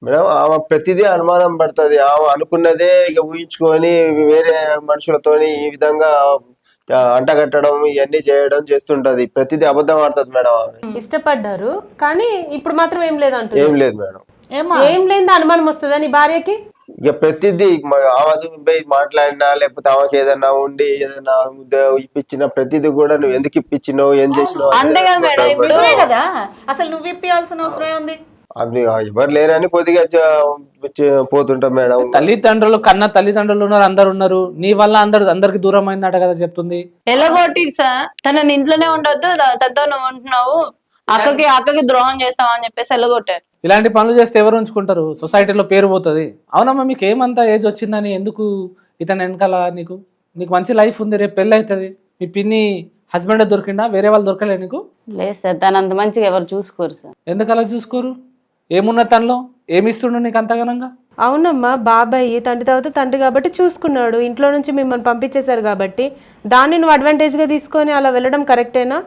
Madam ఆమె ప్రతిదీ అనుమానం పడుతుంది. ఆమె అనుకున్నదే ఇక ఊహించుకొని వేరే మనుషులతోని ఈ విధంగా అంటగట్టడం ఇవన్నీ చేయడం చేస్తుంటది. ప్రతిదీ అబద్ధం ఆడుతుంది మేడం. ఆమె ఇష్టపడ్డారు కానీ ఇప్పుడు మాత్రం ఏం లేదు అంటుంది. ఏం లేదు మేడం. ఏం లేదు అనుమానం వస్తుందా నీ భార్యకి? ఇక ప్రతిదీ ఆమె పోయి మాట్లాడినా లేకపోతే ఆమెకి ఏదైనా ఉండి ఏదైనా ఇప్పించిన ప్రతిదీ కూడా నువ్వు ఎందుకు ఇప్పించినావు, ఏం చేసినావు అంతే కదా మేడం, ఇప్పుడు కదా అసలు నువ్వు ఇప్పియాల్సిన అవసరం ఉంది. అది ఎవరు లేరని కొద్దిగా పోతుంటాం మేడం. తల్లిదండ్రులు కన్నా తల్లిదండ్రులు ఉన్నారు, అందరు ఉన్నారు, నీ వల్ల అందరికి దూరం అయిందట కదా చెప్తుంది. ఎలాగోటి సార్ తనని ఇంట్లోనే ఉండొద్దు, తనతో నువ్వు ఉంటున్నావు, అక్కకి ద్రోహం చేస్తావా అని చెప్పేసి ఎలాగొట్టారు. ఇలాంటి పనులు చేస్తే ఎవరు ఉంచుకుంటారు? సొసైటీలో పేరు పోతుంది. అవునమ్మా, మీకు ఏమంతా ఏజ్ వచ్చిందని ఎందుకు ఇతను వెనకాల? నీకు మంచి లైఫ్ ఉంది, రేపు పెళ్ళి అవుతుంది. మీ పిన్ని హస్బెండ్ దొరికిందా? వేరే వాళ్ళు దొరకలే నీకు? లేదు సార్, తను అంత మంచిగా ఎవరు చూసుకోరు సార్. ఎందుకు అలా చూసుకోరు? ఏమున్న తనలో ఏమిస్తుండు నీకు అంతగనంగా? అవునమ్మా, బాబాయ్ తండ్రి తర్వాత తండ్రి కాబట్టి చూసుకున్నాడు. ఇంట్లో నుంచి మిమ్మల్ని పంపించేశారు కాబట్టి దాన్ని నువ్వు అడ్వాంటేజ్గా తీసుకొని అలా వెళ్ళడం కరెక్టేనా?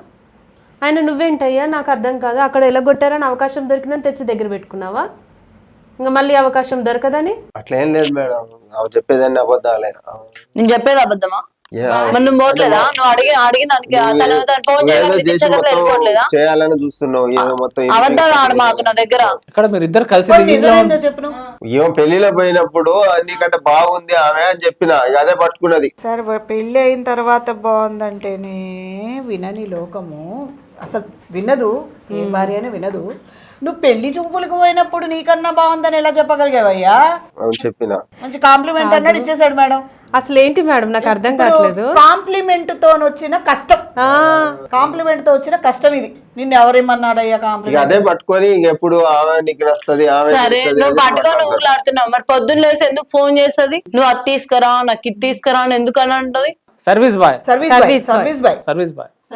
ఆయన నువ్వేంటయ్యా నాకు అర్థం కాదు, అక్కడ ఎలగొట్టారని అవకాశం దొరికిందని తెచ్చి దగ్గర పెట్టుకున్నావా? ఇంకా మళ్ళీ అవకాశం దొరకదని? అట్లా ఏం లేదు మేడం, ఆమె చెప్పేదాన్ని అబద్ధాలే. నేను చెప్పేది అబద్ధమా? మరి నువ్వు పోవట్లేదా? నువ్వు అడిగిన దానికి తను ఫోన్ చేయట్లేదా? చేయాలని చూస్తున్నావు ఏదో మొత్తం అబద్ధాలు ఆడు మాకు నా దగ్గర. ఇక్కడ మీరు ఇద్దరు కలిసి చెప్పు. ఏమో పెళ్లిలో పోయినప్పుడు నీకంటే బాగుంది ఆమె అని చెప్పిన, అదే పట్టుకున్నది. సార్ పెళ్ళి అయిన తర్వాత బాగుందంటేనే వినని లోకము, అసలు వినదు, ఏ భార్య అని వినదు. నువ్వు పెళ్లి చూపులకు పోయినప్పుడు నీకన్నా బాగుందని ఎలా చెప్పగలిగావయ్యా? చెప్పిన మంచి కాంప్లిమెంట్ అన్నాడు, ఇచ్చేసాడు మేడం. అసలు ఏంటి మేడం నాకు అర్థం కావట్లేదు. కాంప్లిమెంట్ తో వచ్చిన కష్టం, కాంప్లిమెంట్ తో వచ్చిన కష్టం ఇది. నిన్ను ఎవరేమన్నాడయ్యా కాంప్లిమెంట్? అదే పట్టుకొని ఎప్పుడు ఆమె నీకు నచ్చది ఆమె. సరే నువ్వు పట్టుకొని ఊళ్ళాడుతున్నావు, మరి పొద్దున్న లేసి ఎందుకు ఫోన్ చేస్తుంది? నువ్వు అది తీసుకురా, నాకు ఇది తీసుకురా అని ఎందుకు అని అంటది? Service bye.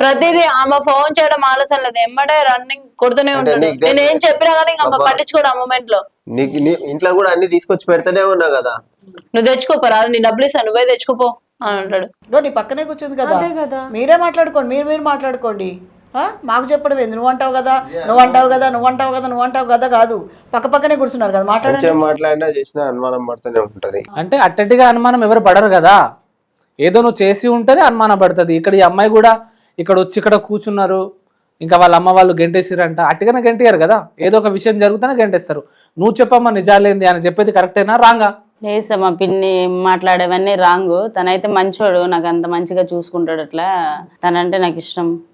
ప్రతిదీ ఆమె ఫోన్ చేయడం ఆలస్యం లేదు, ఎమ్మడే రన్నింగ్ కొడుతూనే ఉంటాడు. నేను ఏం చెప్పినా కానీ ఆమె పట్టించుకోడు ఆ మూమెంట్ లో. ఇంట్లో కూడా అన్ని తీసుకొచ్చి పెడతానే ఉన్నా కదా. నువ్వు తెచ్చుకోపోరా, నీ డబ్బులు ఇస్తాను, నువ్వే తెచ్చుకోపో అని అంటాడు. నీ పక్కనే కూర్చుంది కదా, మీరే మాట్లాడుకోండి, మీరు మాట్లాడుకోండి. మాకు చెప్పడం ఏంది? నువ్వు అంటావు కదా, నువ్వు అంటావు కదా, నువ్వు అంటావు కదా, నువ్వు అంటావు కదా కాదు, పక్క పక్కనే కూర్చున్నారు కదా, మాట్లాడినా చేసినా అనుమానం పడుతూనే ఉంటది. అంటే అట్టటిగా అనుమానం ఎవరు పడరు కదా, ఏదో నువ్వు చేసి ఉంటేనే అనుమానం పడుతుంది. ఇక్కడ ఈ అమ్మాయి కూడా ఇక్కడ వచ్చి ఇక్కడ కూర్చున్నారు, ఇంకా వాళ్ళ అమ్మ వాళ్ళు గెంటేసిరంట, అట్టిగానే గెంటేయారు కదా. ఏదో ఒక విషయం జరుగుతూనే గెంటేస్తారు. నువ్వు చెప్పమ్మా నిజాలేంది అని చెప్పేది కరెక్టేనా రాంగా? లేదు సార్, మా పిన్ని మాట్లాడేవన్నీ రాంగు. తనైతే మంచోడు, నాకు అంత మంచిగా చూసుకుంటాడు. అట్లా తనంటే నాకు ఇష్టం.